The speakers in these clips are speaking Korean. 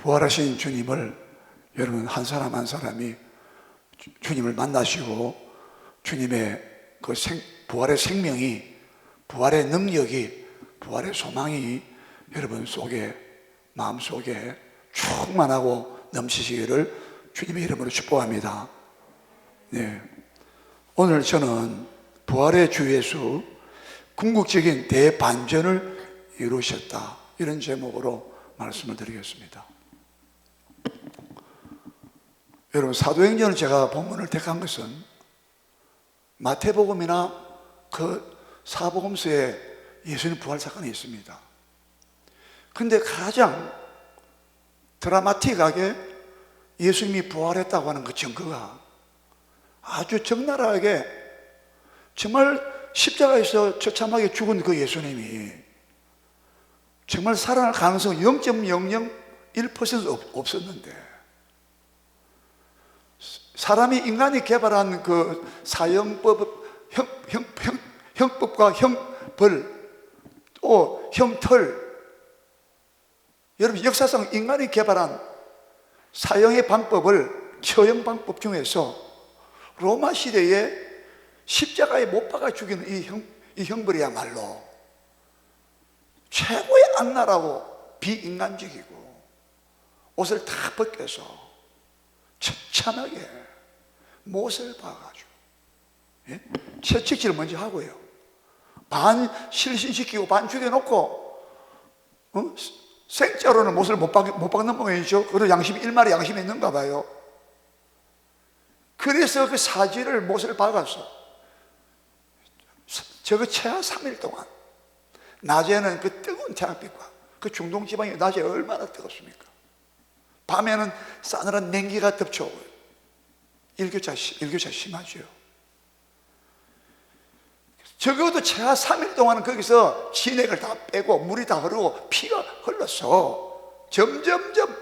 부활하신 주님을 여러분 한 사람 한 사람이 주님을 만나시고 주님의 그 부활의 생명이, 부활의 능력이, 부활의 소망이 여러분 속에, 마음속에 충만하고 넘치시기를 주님의 이름으로 축복합니다. 네. 오늘 저는 부활의 주 예수, 궁극적인 대반전을 이루셨다, 이런 제목으로 말씀을 드리겠습니다. 여러분, 사도행전을 제가 본문을 택한 것은 마태복음이나 그 사복음서에 예수님 부활 사건이 있습니다. 근데 가장 드라마틱하게 예수님이 부활했다고 하는 그 증거가 아주 적나라하게, 정말 십자가에서 처참하게 죽은 그 예수님이 정말 살아날 가능성은 0.001% 없었는데, 사람이, 인간이 개발한 그 사형법, 형법과 형벌, 또 형틀, 여러분 역사상 인간이 개발한 사형의 방법을, 처형 방법 중에서 로마 시대에 십자가에 못 박아 죽이는 이 형벌이야말로 최고의 악랄하고 비인간적이고, 옷을 다 벗겨서 처참하게 못을 박아가지고, 예? 채찍질을 먼저 하고요, 반 실신시키고 반 죽여놓고, 생자로는 못을 못 박는 모양이죠. 그리고 양심이, 일말의 양심이 있는가 봐요. 그래서 그 사지를 못을 박아서 저거 최하 3일 동안, 낮에는 그 뜨거운 태양빛과, 그 중동 지방이 낮에 얼마나 뜨겁습니까? 밤에는 싸늘한 냉기가 덮쳐오고요. 일교차 심하죠. 적어도 최하 3일 동안은 거기서 진액을 다 빼고 물이 다 흐르고 피가 흘러서 점점점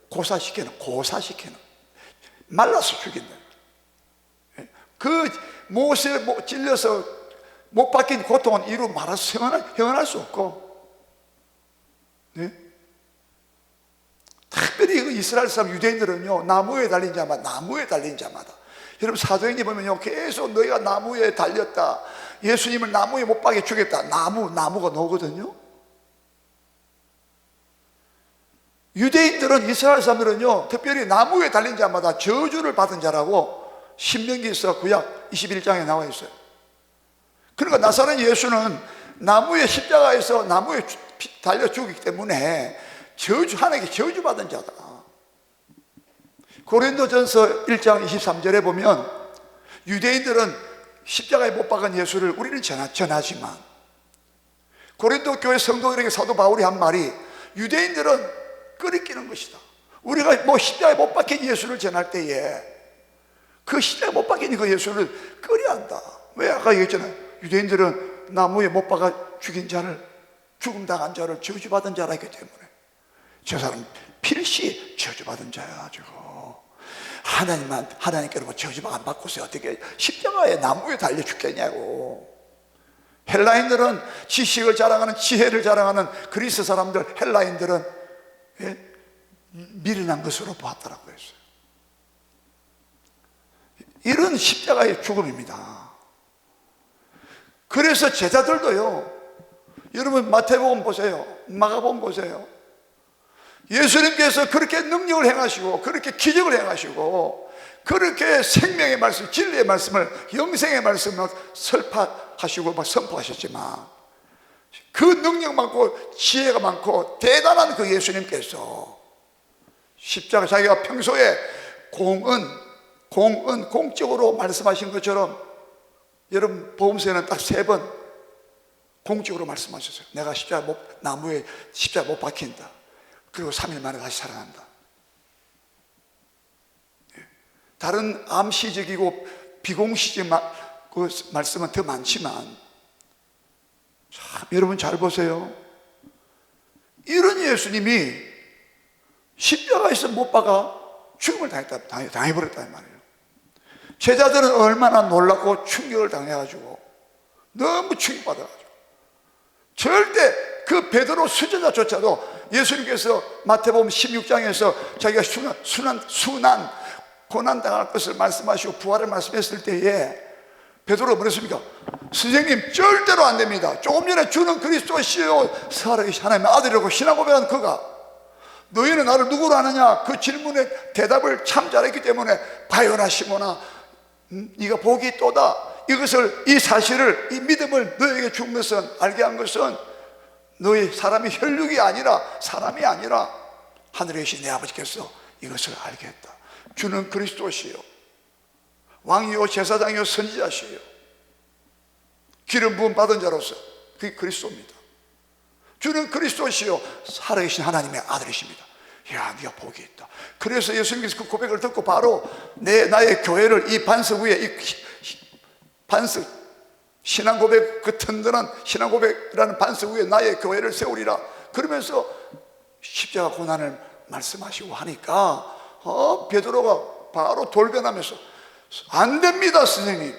고사시키는, 말라서 죽인다. 그 못에 찔려서 못 박힌 고통은 이루 말아서 형언할 수 없고, 네? 특별히 그 이스라엘 사람 유대인들은요, 나무에 달린 자마다, 여러분 사도행전 보면요, 계속 너희가 나무에 달렸다, 예수님을 나무에 못 박아 죽였다, 나무가 나오거든요. 유대인들은, 이스라엘 사람들은요, 특별히 나무에 달린 자마다 저주를 받은 자라고 신명기서 구약 21장에 나와 있어요. 그러니까 나사렛 예수는 나무의 십자가에서 나무에 달려 죽기 때문에 하나님께 저주받은 자다. 고린도전서 1장 23절에 보면 유대인들은 십자가에 못 박은 예수를 우리는 전하지만, 고린도 교회 성도들에게 사도 바울이 한 말이, 유대인들은 끄리끼는 것이다. 우리가 십자가에 못 박힌 예수를 전할 때에 그 십자가에 못 박힌 그 예수를 끄려한다. 왜? 아까 얘기했잖아요. 유대인들은 나무에 못 박아 죽인 자를, 죽음당한 자를 저주받은 자라기 때문에 저 사람 필시 저주받은 자야. 저거 하나님께로 저주 안 받고서 어떻게 십자가에 나무에 달려 죽겠냐고. 헬라인들은 지식을 자랑하는, 지혜를 자랑하는 그리스 사람들, 헬라인들은 미련한 것으로 보았다라고 했어요. 이런 십자가의 죽음입니다. 그래서 제자들도요, 여러분 마태복음 보세요, 마가복음 보세요. 예수님께서 그렇게 능력을 행하시고, 그렇게 기적을 행하시고, 그렇게 생명의 말씀, 진리의 말씀을, 영생의 말씀을 설파하시고 선포하셨지만, 그 능력 많고 지혜가 많고 대단한 그 예수님께서 십자가, 자기가 평소에 공적으로 말씀하신 것처럼, 여러분 복음서에는 딱 3번 공적으로 말씀하셨어요. 내가 나무에 십자가 못 박힌다. 그리고 3일 만에 다시 살아난다. 다른 암시적이고 비공시적 그 말씀은 더 많지만, 참 여러분 잘 보세요. 이런 예수님이 십자가에서 못 박아 죽음을 당해버렸단 말이에요. 제자들은 얼마나 놀랐고 충격을 당해가지고, 너무 충격받아가지고 절대 그 베드로 수제자조차도 예수님께서 마태복음 16장에서 자기가 순한 고난 당할 것을 말씀하시고 부활을 말씀했을 때에 베드로가 뭐랬습니까? 선생님, 절대로 안 됩니다. 조금 전에 주는 그리스도시요 살아계신 하나님의 아들이라고 신앙 고백한 그가 너희는 나를 누구로 아느냐? 그 질문에 대답을 참 잘했기 때문에 바요나 시모나 네가 복이 있도다. 이것을, 이 사실을, 이 믿음을 너에게 준 것은, 알게 한 것은 너희 사람이 혈육이 아니라, 사람이 아니라 하늘에 계신 내 아버지께서 이것을 알게 했다. 주는 그리스도시요 왕이요 제사장이요 선지자시요 기름 부음 받은 자로서 그게 그리스도입니다. 주는 그리스도시요 살아계신 하나님의 아들이십니다. 야, 네가 복이 있다. 그래서 예수님께서 그 고백을 듣고 바로 나의 교회를 이 반석 위에, 이 반석, 신앙 고백, 그 든든한 신앙 고백이라는 반석 위에 나의 교회를 세우리라. 그러면서 십자가 고난을 말씀하시고 하니까 베드로가 바로 돌변하면서 안 됩니다, 선생님.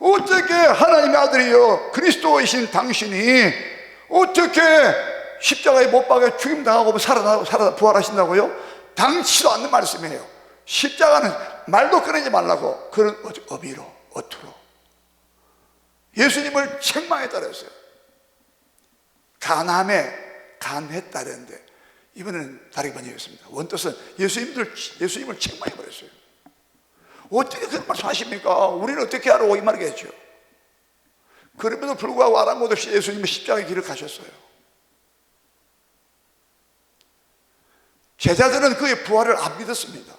어떻게 하나님의 아들이요 그리스도이신 당신이 어떻게 십자가에 못 박혀 죽임당하고 살아 부활하신다고요? 당치도 않는 말씀이에요. 십자가는 말도 꺼내지 말라고. 그런 어미로, 어투로 예수님을 책망했다 그랬어요. 간했다 그랬는데 이번에는 다르게 번역했습니다. 원뜻은 예수님을 책망해버렸어요. 어떻게 그런 말씀 하십니까? 우리는 어떻게 하라고 이 말이겠죠. 그럼에도 불구하고 아랑곳 없이 예수님은 십자가의 길을 가셨어요. 제자들은 그의 부활을 안 믿었습니다.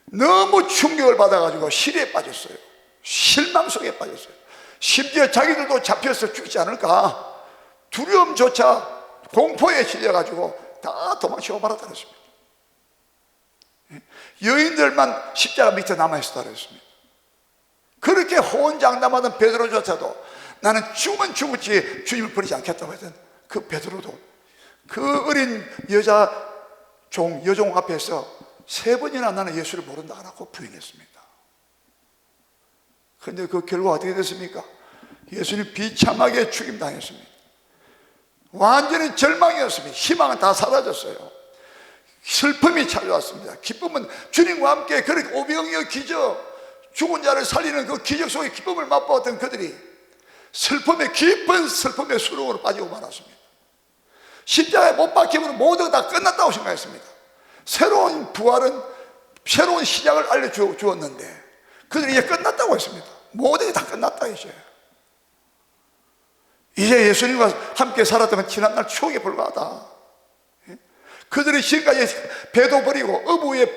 너무 충격을 받아가지고 시리에 빠졌어요. 실망 속에 빠졌어요. 심지어 자기들도 잡혀서 죽지 않을까 두려움조차 공포에 질려가지고 다 도망치고 말았다 그랬습니다. 여인들만 십자가 밑에 남아있었다 그랬습니다. 그렇게 호언장담하던 베드로조차도 나는 죽으면 죽을지 주님을 버리지 않겠다고 했던 그 베드로도 그 어린 여종 앞에서 3번이나 나는 예수를 모른다고 부인했습니다. 그런데 그 결과 어떻게 됐습니까? 예수님 비참하게 죽임당했습니다. 완전히 절망이었습니다. 희망은 다 사라졌어요. 슬픔이 찾아왔습니다. 기쁨은 주님과 함께 그렇게 오병이어 기적, 죽은 자를 살리는 그 기적 속의 기쁨을 맛보았던 그들이 깊은 슬픔의 수렁으로 빠지고 말았습니다. 십자가에 못 박히면 모두가 다 끝났다고 생각했습니다. 새로운 부활은 새로운 시작을 알려주었는데 그들이 이제 끝났다고 했습니다. 모든 게 다 끝났다 이제 예수님과 함께 살았던 지난날 추억에 불과하다. 그들이 지금까지 배도 버리고 어부의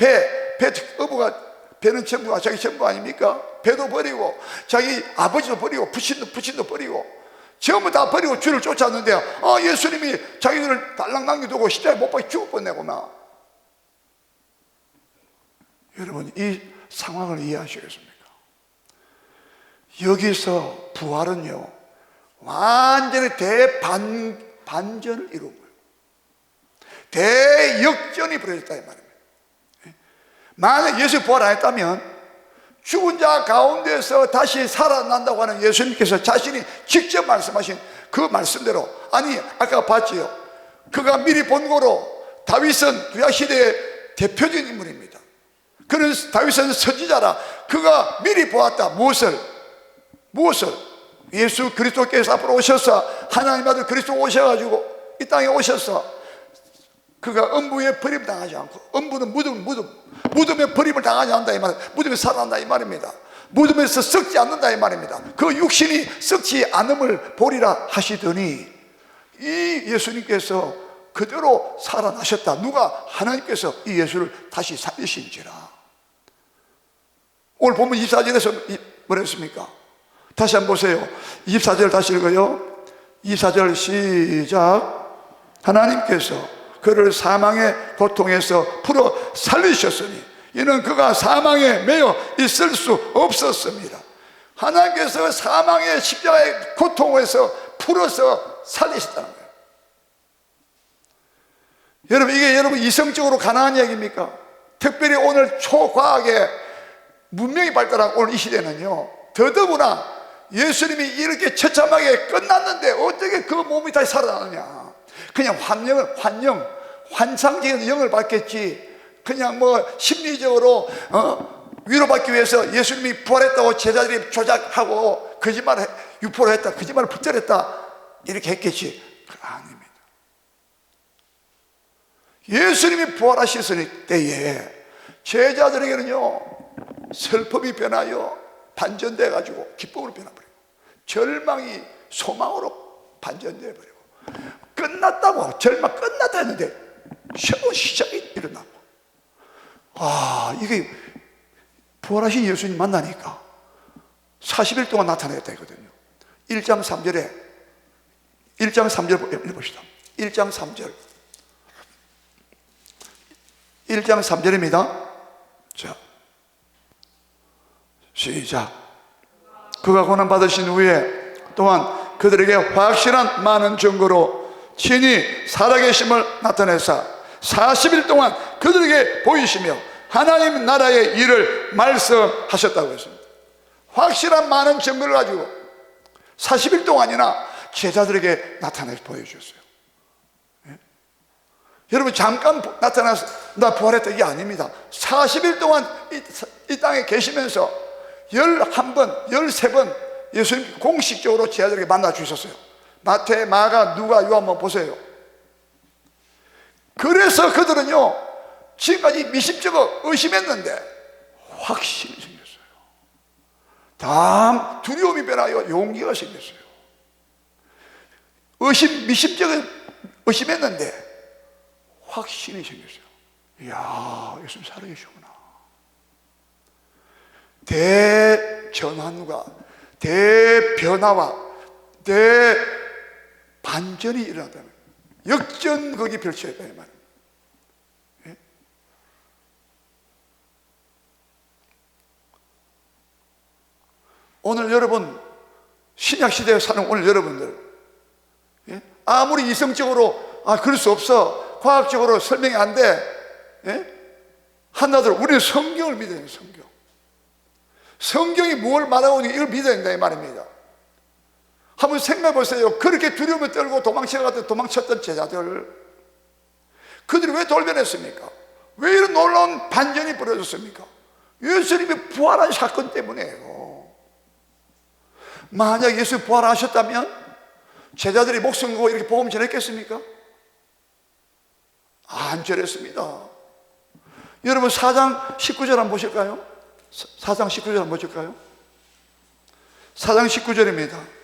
어부가 배는 전부가 자기 전부 아닙니까? 배도 버리고 자기 아버지도 버리고 부친도 버리고 전부 다 버리고 주를 쫓았는데 예수님이 자기들을 달랑 남겨두고 십자가에 못 박혀 죽을 뻔내구나. 여러분, 이 상황을 이해하시겠습니까? 여기서 부활은요 완전히 반전을 이룬 거예요. 대역전이 벌어졌다 이 말입니다. 만약 예수 부활 안 했다면 죽은 자 가운데서 다시 살아난다고 하는 예수님께서 자신이 직접 말씀하신 그 말씀대로, 아니 아까 봤지요, 그가 미리 본 거로, 다윗은 구약시대의 대표적인 인물입니다. 그는 다윗은 선지자라. 그가 미리 보았다. 무엇을? 예수 그리스도께서 앞으로 오셔서 하나님 아들 그리스도 오셔가지고 이 땅에 오셔서 그가 음부에 버림당하지 않고, 음부는 무덤에 버림을 당하지 않는다 이 말, 무덤에 살아난다 이 말입니다. 무덤에서 썩지 않는다 이 말입니다. 그 육신이 썩지 않음을 보리라 하시더니 이 예수님께서 그대로 살아나셨다. 누가? 하나님께서 이 예수를 다시 살리신지라. 오늘 본문 24절에서 뭐라 했습니까? 다시 한번 보세요. 24절 다시 읽어요. 24절 시작. 하나님께서 그를 사망의 고통에서 풀어 살리셨으니 이는 그가 사망에 매여 있을 수 없었습니다. 하나님께서 사망의 십자가의 고통에서 풀어서 살리셨다는 거예요. 여러분, 이게 여러분 이성적으로 가능한 얘기입니까? 특별히 오늘 초과학의 문명이 발달한 오늘 이 시대는요, 더더구나 예수님이 이렇게 처참하게 끝났는데 어떻게 그 몸이 다시 살아나느냐. 그냥 환상적인 영을 받겠지, 그냥 뭐 심리적으로 위로받기 위해서 예수님이 부활했다고 제자들이 조작하고 거짓말을 유포를 했다, 거짓말을 붙들었다 이렇게 했겠지. 아닙니다. 예수님이 부활하셨을 때에 제자들에게는요 슬픔이 변하여 반전돼 가지고 기쁨으로 변해버리고, 절망이 소망으로 반전돼 버리고, 끝났다고, 절망 끝났다 했는데 새로운 시작이 일어나고. 이게 부활하신 예수님 만나니까 40일 동안 나타났다 했거든요. 1장 3절 읽어봅시다. 1장 3절 1장 3절입니다 자, 시작. 그가 고난받으신 후에 또한 그들에게 확실한 많은 증거로 친히 살아계심을 나타내사 40일 동안 그들에게 보이시며 하나님 나라의 일을 말씀하셨다고 했습니다. 확실한 많은 증거를 가지고 40일 동안이나 제자들에게 나타내서 보여주셨어요. 예? 여러분, 잠깐 나타나서 나 부활했다 이게 아닙니다. 40일 동안 이 땅에 계시면서 11번, 13번 예수님 공식적으로 제자들에게 만나 주셨어요. 마태, 마가, 누가, 요한 한번 보세요. 그래서 그들은요 지금까지 미심쩍어 의심했는데 확신이 생겼어요. 다음 두려움이 변하여 용기가 생겼어요. 미심쩍어 의심했는데 확신이 생겼어요. 이야, 예수님 살아계시구나. 대전환과 대변화와 대반전이 일어났다는 거예요. 역전극이 펼쳐졌다 이 말입니다. 예? 오늘 여러분, 신약시대에 사는 오늘 여러분들, 예? 아무리 이성적으로 그럴 수 없어, 과학적으로 설명이 안 돼, 예? 한나들 우리는 성경을 믿어야 돼요. 성경이 뭘 말하고 있는지 이걸 믿어야 된다 이 말입니다. 한번 생각해 보세요. 그렇게 두려움을 떨고 도망쳤던 제자들, 그들이 왜 돌변했습니까? 왜 이런 놀라운 반전이 벌어졌습니까? 예수님이 부활한 사건 때문에요. 만약 예수 부활하셨다면 제자들이 목숨 걸고 이렇게 복음 전했겠습니까? 안 전했습니다. 여러분, 4장 19절 한번 보실까요? 4장 19절 한번 보실까요? 4장 19절입니다.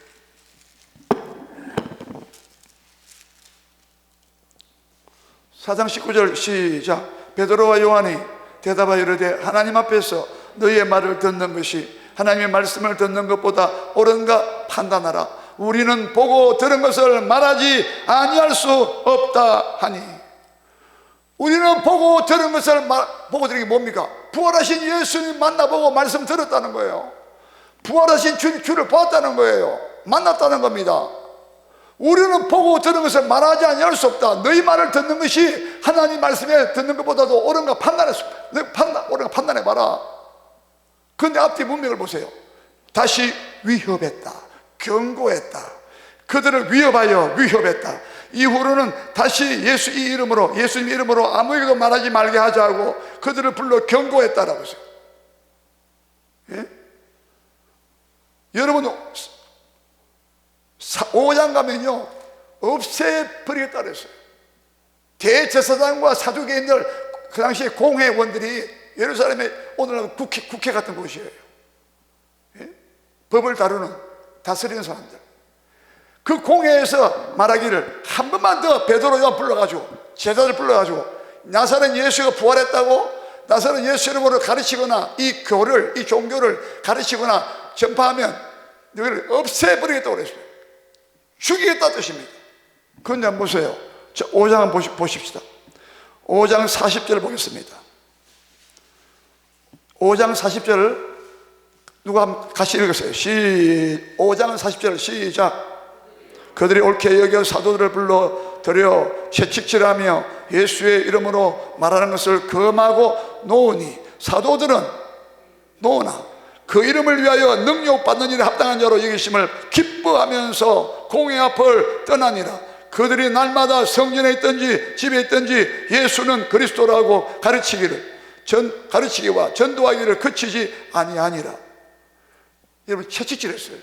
4장 19절 시작. 베드로와 요한이 대답하여 이르되 하나님 앞에서 너희의 말을 듣는 것이 하나님의 말씀을 듣는 것보다 옳은가 판단하라. 우리는 보고 들은 것을 말하지 아니할 수 없다 하니. 우리는 보고 들은 것을 보고 들은 게 뭡니까? 부활하신 예수님 만나보고 말씀 들었다는 거예요. 부활하신 주를 보았다는 거예요. 만났다는 겁니다. 우리는 보고 들은 것을 말하지 아니할 수 없다. 너희 말을 듣는 것이 하나님 말씀에 듣는 것보다도 옳은가 옳은가 판단해봐라. 그런데 앞뒤 문맥을 보세요. 다시 위협했다, 경고했다, 그들을 위협했다. 이후로는 다시 예수님 이름으로 아무에게도 말하지 말게 하자고 그들을 불러 경고했다라고 했어요. 예? 여러분, 5장 가면요 없애버리겠다 그랬어요. 대제사장과 사두개인들, 그 당시에 공회원들이 예루살렘에 오늘날 국회 같은 곳이에요. 예? 법을 다스리는 사람들. 그 공회에서 말하기를 한 번만 더 베드로 요한 불러가지고 제자들 불러가지고 나사렛 예수가 부활했다고 나사렛 예수 이름으로 가르치거나 이 종교를 가르치거나 전파하면 너희를 없애버리겠다고 그랬어요. 죽이겠다는 뜻입니다. 그런데 한번 보세요. 5장 한번 보십시다. 5장 40절을 보겠습니다. 5장 40절을 누가 같이 읽으세요. 5장 40절 시작. 그들이 옳게 여겨 사도들을 불러 들여 채찍질하며 예수의 이름으로 말하는 것을 금하고 놓으니 사도들은 놓으나 그 이름을 위하여 능력받는 일에 합당한 자로 여기심을 기뻐하면서 공회 앞을 떠나니라. 그들이 날마다 성전에 있든지 집에 있든지 예수는 그리스도라고 가르치기와 전도하기를 그치지 아니하니라. 여러분, 채찍질했어요.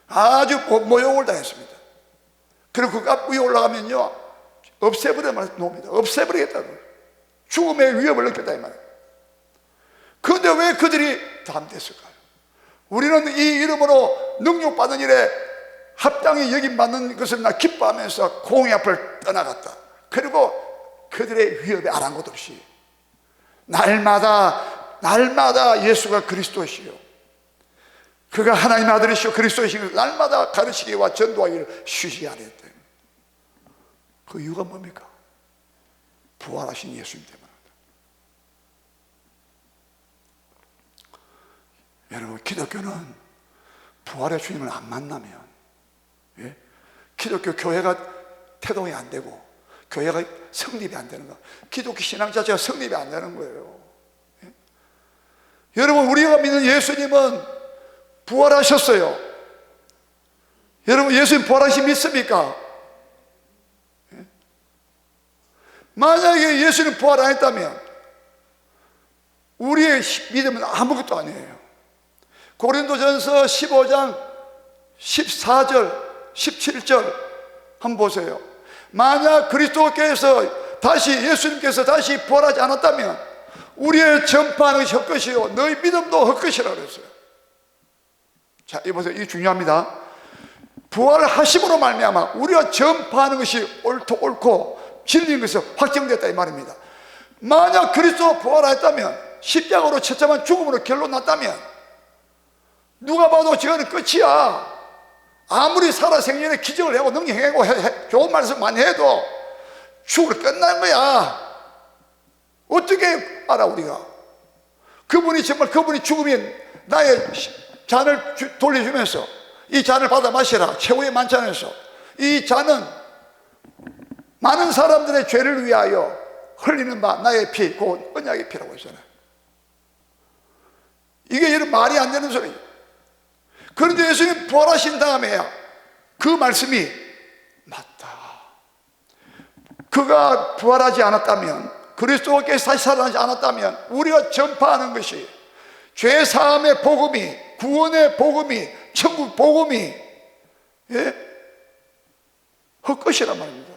아주 모욕을 당했습니다. 그리고 그 앞 위에 올라가면요, 없애버리는 놈이다. 없애버리겠다고. 죽음의 위협을 느꼈다 이 말이에요. 그런데 왜 그들이 담댔을까요? 우리는 이 이름으로 능력받은 일에 합당히 여김받는 것을 나 기뻐하면서 공의 앞을 떠나갔다. 그리고 그들의 위협에 아랑곳 없이 날마다 예수가 그리스도시요, 그가 하나님의 아들이시오 그리스도이신 것을 날마다 가르치기와 전도하기를 쉬지 않았다. 그 이유가 뭡니까? 부활하신 예수님 때문입니다. 여러분, 기독교는 부활의 주님을 안 만나면, 예? 기독교 교회가 태동이 안 되고 교회가 성립이 안 되는 거, 기독교 신앙 자체가 성립이 안 되는 거예요. 예? 여러분, 우리가 믿는 예수님은 부활하셨어요. 여러분, 예수님 부활하신 믿습니까? 예? 만약에 예수님 부활 안 했다면 우리의 믿음은 아무것도 아니에요. 고린도전서 15장 14절 17절 한번 보세요. 만약 그리스도께서 예수님께서 다시 부활하지 않았다면 우리의 전파하는 것이 헛것이요 너희 믿음도 헛것이라 그랬어요. 자, 이보세요. 이게 중요합니다. 부활하심으로 말미암아 우리가 전파하는 것이 옳고 진리인 것이 확정됐다 이 말입니다. 만약 그리스도가 부활했다면, 십자가로 처참한 죽음으로 결론 났다면 누가 봐도 저거는 끝이야. 아무리 살아 생전에 기적을 하고 능력 행하고 좋은 말씀 많이 해도 죽으로 끝난 거야. 어떻게 알아 우리가? 그분이 죽음이 나의 잔을 돌려주면서 이 잔을 받아 마시라, 최후의 만찬에서 이 잔은 많은 사람들의 죄를 위하여 흘리는 바 나의 피, 곧 언약의 피라고 했잖아요. 이게 여러분 말이 안 되는 소리예요. 그런데 예수님 부활하신 다음에야 그 말씀이 맞다. 그가 부활하지 않았다면, 그리스도께서 다시 살아나지 않았다면 우리가 전파하는 것이 죄사함의 복음이, 구원의 복음이, 천국 복음이 헛것이란 말입니다.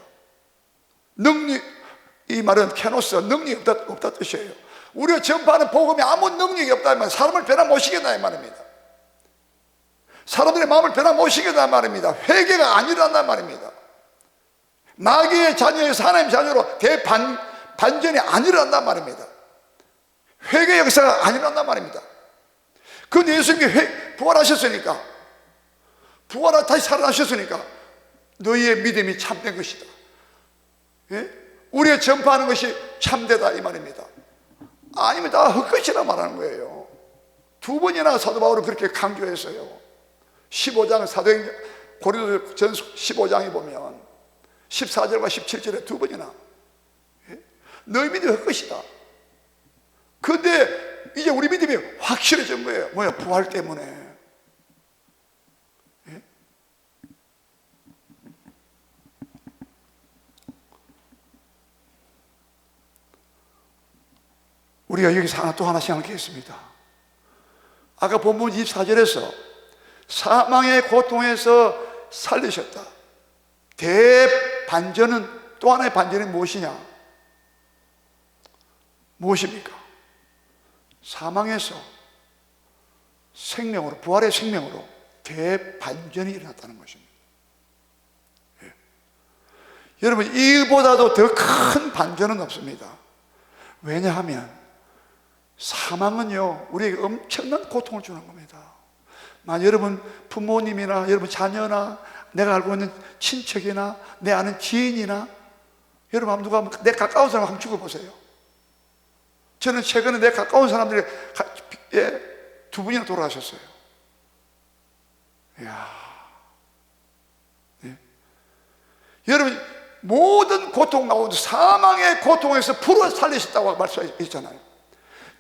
이 말은 케노스, 능력이 없다 뜻이에요. 우리가 전파하는 복음이 아무 능력이 없다면 사람을 변화 못 시킨다 이 말입니다. 사람들의 마음을 변화 못 시킨다 말입니다. 회개가 아니란단 말입니다. 마귀의 자녀에서 하나님의 자녀로 대반전이 아니란단 말입니다. 회개 역사가 아니란단 말입니다. 그런데 예수님이 부활하셨으니까, 다시 살아나셨으니까 너희의 믿음이 참된 것이다. 예? 우리의 전파하는 것이 참되다 이 말입니다. 아니면 다 헛것이라 말하는 거예요. 두 번이나 사도 바울은 그렇게 강조했어요. 15장 고린도전서 15장에 보면 14절과 17절에 두 번이나 너희 믿음이 헛것이다. 그런데 이제 우리 믿음이 확실해진 거예요. 뭐야? 부활 때문에. 우리가 여기서 또 하나 생각했습니다. 아까 본문 24절에서 사망의 고통에서 살리셨다. 대반전은, 또 하나의 반전이 무엇이냐? 무엇입니까? 사망에서 생명으로, 부활의 생명으로 대반전이 일어났다는 것입니다. 예. 여러분, 이보다도 더 큰 반전은 없습니다. 왜냐하면 사망은요 우리에게 엄청난 고통을 주는 겁니다. 여러분 부모님이나 여러분 자녀나 내가 알고 있는 친척이나 내 아는 지인이나 여러분 한번 누가 내 가까운 사람 한번 죽어보세요. 저는 최근에 내 가까운 사람들이 두 분이나 돌아가셨어요. 이야. 네. 여러분 모든 고통 가운데 사망의 고통에서 풀어 살리셨다고 말씀하셨잖아요.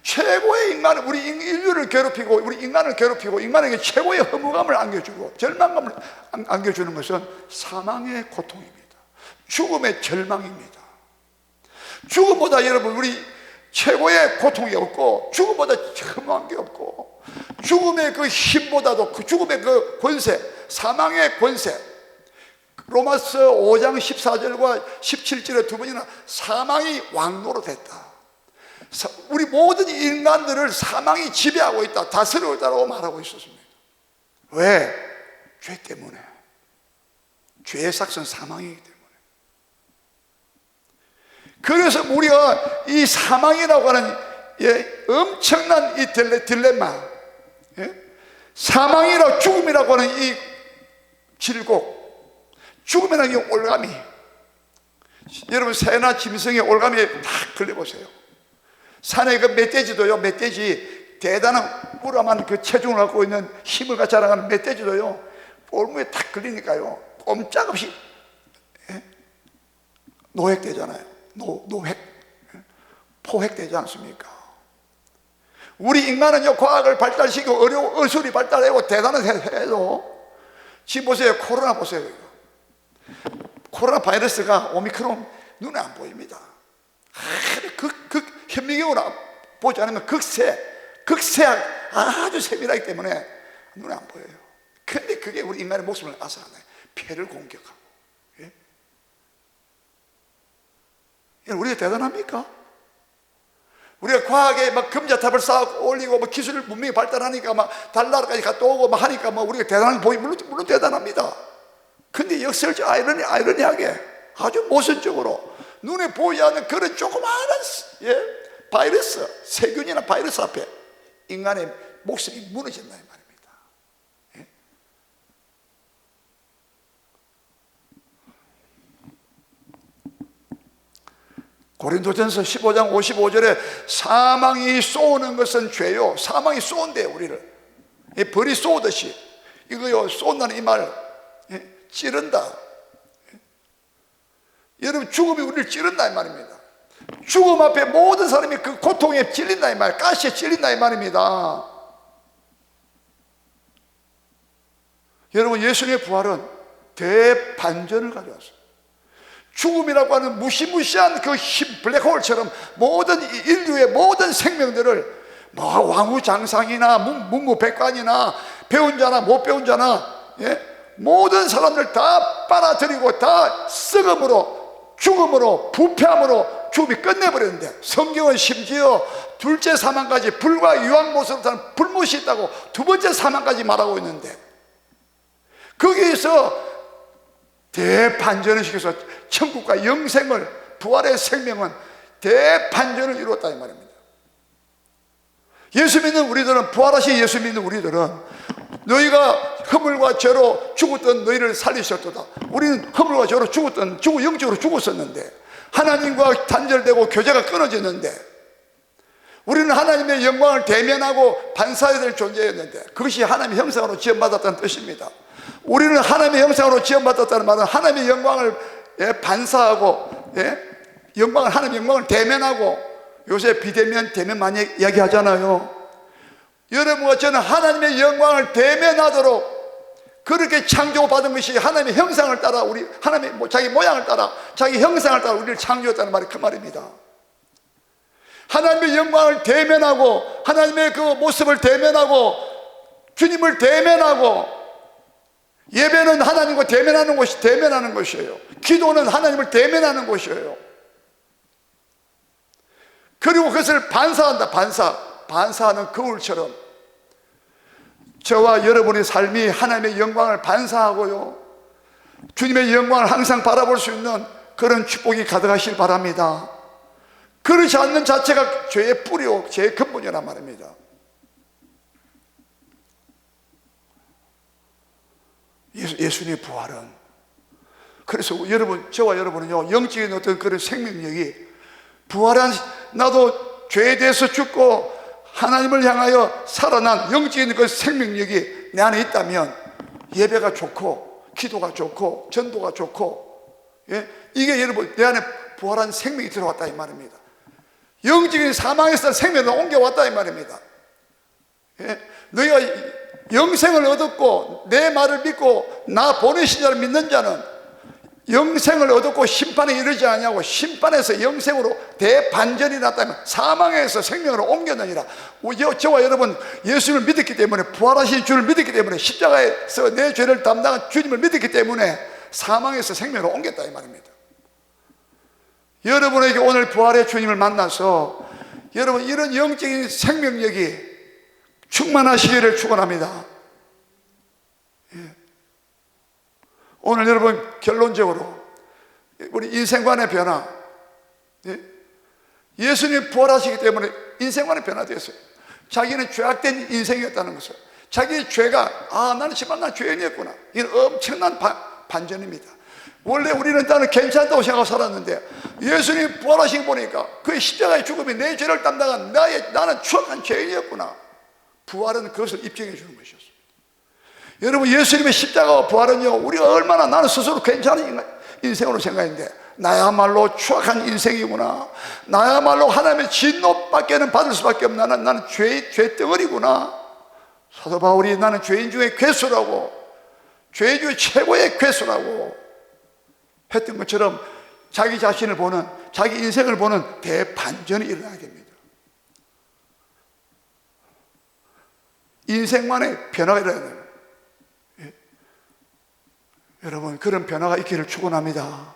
최고의 인간은 우리 인류를 괴롭히고 우리 인간을 괴롭히고 인간에게 최고의 허무감을 안겨주고 절망감을 안겨주는 것은 사망의 고통입니다. 죽음의 절망입니다. 죽음보다 여러분 우리 최고의 고통이 없고 죽음보다 허무한 게 없고 죽음의 그 힘보다도 그 죽음의 그 권세, 사망의 권세, 로마서 5장 14절과 17절에 두 번이나 사망이 왕노릇했다. 우리 모든 인간들을 사망이 지배하고 있다, 다스리고 있다고 말하고 있었습니다. 왜? 죄 때문에. 죄의 삭은 사망이기 때문에. 그래서 우리가 이 사망이라고 하는 엄청난 이 딜레마, 사망이라고 죽음이라고 하는 이 질곡, 죽음이라는 게 올가미. 여러분 새나 짐승의 올가미에 다 걸려보세요. 산에 그 멧돼지도요, 멧돼지 대단한 우람한 그 체중을 갖고 있는 힘을 갖고 자랑하는 멧돼지도요, 올무에 탁 걸리니까요 꼼짝없이 노획되잖아요. 노획, 포획되지 않습니까? 우리 인간은요 과학을 발달시키고 의술이 발달하고 대단한 해도 지금 보세요, 코로나 보세요. 코로나 바이러스가 오미크론 눈에 안 보입니다. 현미경으로 보지 않으면 극세한 아주 세밀하기 때문에 눈에 안 보여요. 근데 그게 우리 인간의 목숨을 앗아가네. 폐를 공격하고. 예? 우리가 대단합니까? 우리가 과학에 막 금자탑을 쌓고 올리고 뭐 기술 문명이 발달하니까 막 달나라까지 갔다 오고 막 하니까 뭐 우리가 대단한 보이 물론 대단합니다. 근데 역설적 아이러니하게 아주 모순적으로 눈에 보이지 않는 그런 조그마한 바이러스, 세균이나 바이러스 앞에 인간의 목숨이 무너진다 이 말입니다. 예? 고린도전서 15장 55절에 사망이 쏘는 것은 죄요. 사망이 쏘는데요 우리를. 벌이 쏘듯이 이거요, 쏜다는 이 말, 찌른다. 여러분 죽음이 우리를 찌른다 이 말입니다. 죽음 앞에 모든 사람이 그 고통에 찔린다 이 말, 가시에 찔린다 이 말입니다. 여러분 예수님의 부활은 대반전을 가져왔어요. 죽음이라고 하는 무시무시한 그 힘, 블랙홀처럼 모든 인류의 모든 생명들을 뭐 왕후장상이나 문무백관이나 배운 자나 못 배운 자나 모든 사람들 다 빨아들이고 다 썩음으로, 죽음으로, 부패함으로 죽음이 끝내버렸는데 성경은 심지어 둘째 사망까지 불과 유황못으로 사는 불못이 있다고 두 번째 사망까지 말하고 있는데 거기에서 대반전을 시켜서 천국과 영생을, 부활의 생명은 대반전을 이루었다 이 말입니다. 예수 믿는 우리들은, 부활하신 예수 믿는 우리들은 너희가 허물과 죄로 죽었던 너희를 살리셨도다. 우리는 허물과 죄로 영적으로 죽었었는데 하나님과 단절되고 교제가 끊어졌는데 우리는 하나님의 영광을 대면하고 반사해야 될 존재였는데 그것이 하나님의 형상으로 지음받았다는 뜻입니다. 우리는 하나님의 형상으로 지음받았다는 말은 하나님의 영광을 반사하고 하나님의 영광을 대면하고, 요새 비대면 대면 많이 이야기하잖아요. 여러분과 저는 하나님의 영광을 대면하도록 그렇게 창조받은 것이 하나님의 형상을 따라, 우리 하나님의 자기 모양을 따라, 자기 형상을 따라 우리를 창조했다는 말이 그 말입니다. 하나님의 영광을 대면하고 하나님의 그 모습을 대면하고 주님을 대면하고, 예배는 하나님과 대면하는 것이에요. 기도는 하나님을 대면하는 것이에요. 그리고 그것을 반사한다. 반사하는 거울처럼 저와 여러분의 삶이 하나님의 영광을 반사하고요, 주님의 영광을 항상 바라볼 수 있는 그런 축복이 가득하시길 바랍니다. 그렇지 않는 자체가 죄의 뿌리요, 죄의 근본이란 말입니다. 예수님의 부활은, 그래서 저와 여러분은요, 영적인 어떤 그런 생명력이, 부활한 나도 죄에 대해서 죽고 하나님을 향하여 살아난 영적인 그 생명력이 내 안에 있다면 예배가 좋고 기도가 좋고 전도가 좋고, 이게 여러분 내 안에 부활한 생명이 들어왔다 이 말입니다. 영적인 사망에서 생명을 옮겨왔다 이 말입니다. 예? 너희가 영생을 얻었고 내 말을 믿고 나 보내신 자를 믿는 자는 영생을 얻었고 심판에 이르지 아니하고 심판에서 영생으로 대반전이 났다면 사망에서 생명으로 옮겼느니라. 저와 여러분 예수를 믿었기 때문에, 부활하신 주를 믿었기 때문에, 십자가에서 내 죄를 담당한 주님을 믿었기 때문에 사망에서 생명으로 옮겼다 이 말입니다. 여러분에게 오늘 부활의 주님을 만나서 여러분 이런 영적인 생명력이 충만하시기를 축원합니다. 오늘 여러분 결론적으로 우리 인생관의 변화, 예수님이 부활하시기 때문에 인생관의 변화되었어요. 자기는 죄악된 인생이었다는 것을, 자기의 죄가 나는 정말 난 죄인이었구나, 이건 엄청난 반전입니다. 원래 우리는 나는 괜찮다고 생각하고 살았는데 예수님이 부활하신 거 보니까 그의 십자가의 죽음이 내 죄를 담당한 나는 추악한 죄인이었구나. 부활은 그것을 입증해 주는 것이었습니다. 여러분 예수님의 십자가와 부활은요, 우리가 얼마나 나는 스스로 괜찮은 인생으로 생각했는데 나야말로 추악한 인생이구나, 나야말로 하나님의 진노밖에는 받을 수밖에 없는 나는 죄덩어리구나. 사도 바울이 나는 죄인 중에 괴수라고, 죄인 중에 최고의 괴수라고 했던 것처럼 자기 자신을 보는, 자기 인생을 보는 대반전이 일어나게 됩니다. 인생만의 변화가 일어나요. 여러분 그런 변화가 있기를 축원합니다.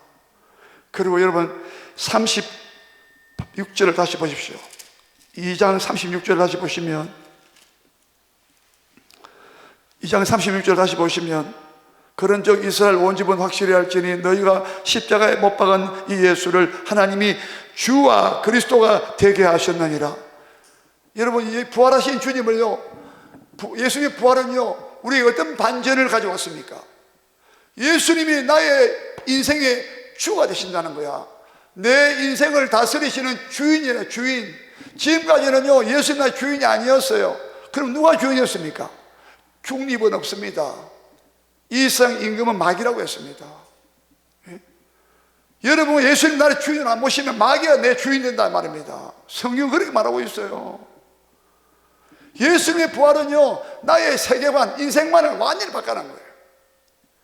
그리고 여러분 36절을 다시 보십시오. 2장 36절을 다시 보시면, 2장 36절을 다시 보시면, 그런즉 이스라엘 온 집은 확실히 알지니 너희가 십자가에 못 박은 이 예수를 하나님이 주와 그리스도가 되게 하셨느니라. 여러분 이 부활하신 주님을요, 예수님의 부활은요 우리에게 어떤 반전을 가져왔습니까? 예수님이 나의 인생의 주가 되신다는 거야. 내 인생을 다스리시는 주인이라. 주인. 지금까지는요 예수님 나의 주인이 아니었어요. 그럼 누가 주인이었습니까? 중립은 없습니다. 이상 임금은 마귀라고 했습니다. 여러분 예수님 나의 주인을 안 모시면 마귀가 내 주인 된다 말입니다. 성경은 그렇게 말하고 있어요. 예수님의 부활은요 나의 세계관, 인생관을 완전히 바꿔놓은 거예요.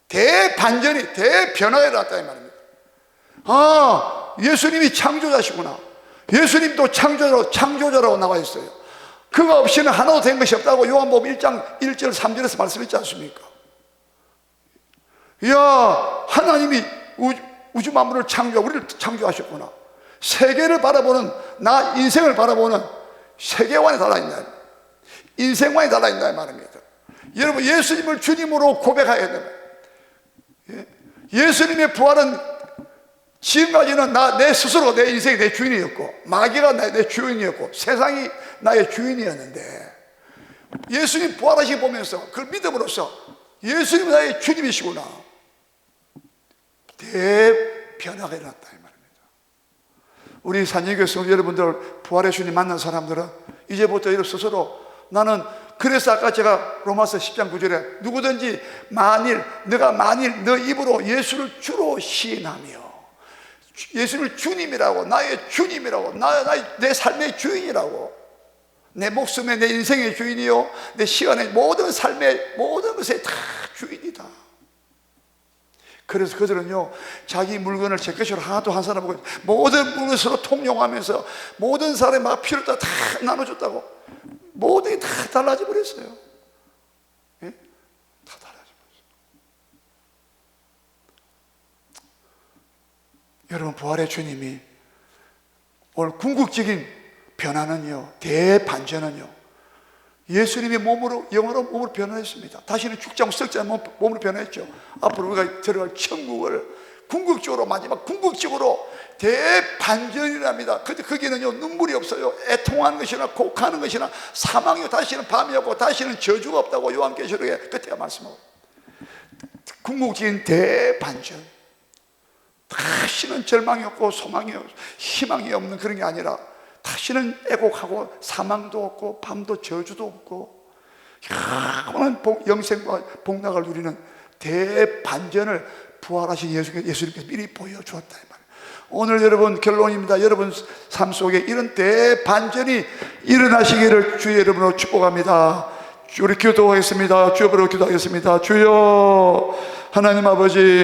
대반전이, 대변화가 일어났다 이 말입니다. 예수님이 창조자시구나. 예수님도 창조자라고 나와 있어요. 그가 없이는 하나도 된 것이 없다고 요한복음 1장 1절 3절에서 말씀했지 않습니까? 하나님이 우주 만물을 우리를 창조하셨구나. 세계를 바라보는, 나 인생을 바라보는 세계관이 달라있다, 인생관이 달라있다 이 말입니다. 여러분 예수님을 주님으로 고백해야 됩니다. 예수님의 부활은 지금까지는 내 스스로 내 인생이 내 주인이었고 마귀가 내 주인이었고 세상이 나의 주인이었는데, 예수님 부활하시고 보면서 그걸 믿음으로써 예수님이 나의 주님이시구나, 대변화가 일어났다 이 말입니다. 우리 산영교회 성도 여러분들, 부활의 주님 만난 사람들은 이제부터 이런 스스로 나는, 그래서 아까 제가 로마서 10장 9절에 누구든지 너가 만일 너 입으로 예수를 주로 시인하며, 예수를 주님이라고, 나의 주님이라고, 내 삶의 주인이라고, 내 목숨의, 내 인생의 주인이요, 내 시간의 모든 삶의 모든 것의 다 주인이다. 그래서 그들은요 자기 물건을 제 것으로 하나도 한 사람 보고 모든 물건을 서로 통용하면서 모든 사람이 막 필요를 다 나눠줬다고 모든 게 다 달라져 버렸어요. 예? 다 달라져 버렸어요. 여러분 부활의 주님이 오늘 궁극적인 변화는요, 대반전은요, 예수님이 영으로 몸으로 변화했습니다. 다시는 죽지 않고 썩지 않은 몸으로 변화했죠. 앞으로 우리가 들어갈 천국을 궁극적으로, 마지막 궁극적으로 대반전이랍니다. 근데 거기는요 눈물이 없어요. 애통하는 것이나 곡하는 것이나 사망이요, 다시는 밤이 없고 다시는 저주가 없다고 요한계시록에 그때가 말씀하고, 궁극적인 대반전. 다시는 절망이 없고 소망이 없고 희망이 없는 그런 게 아니라 다시는 애곡하고 사망도 없고 밤도 저주도 없고 영원한 영생과 복락을 누리는 대반전을 부활하신 예수님께서 미리 보여주었다 이 말이에요. 오늘 여러분 결론입니다. 여러분 삶 속에 이런 대반전이 일어나시기를 주의 이름으로 축복합니다. 우리 기도하겠습니다. 주여 앞으로 기도하겠습니다. 주여, 하나님 아버지,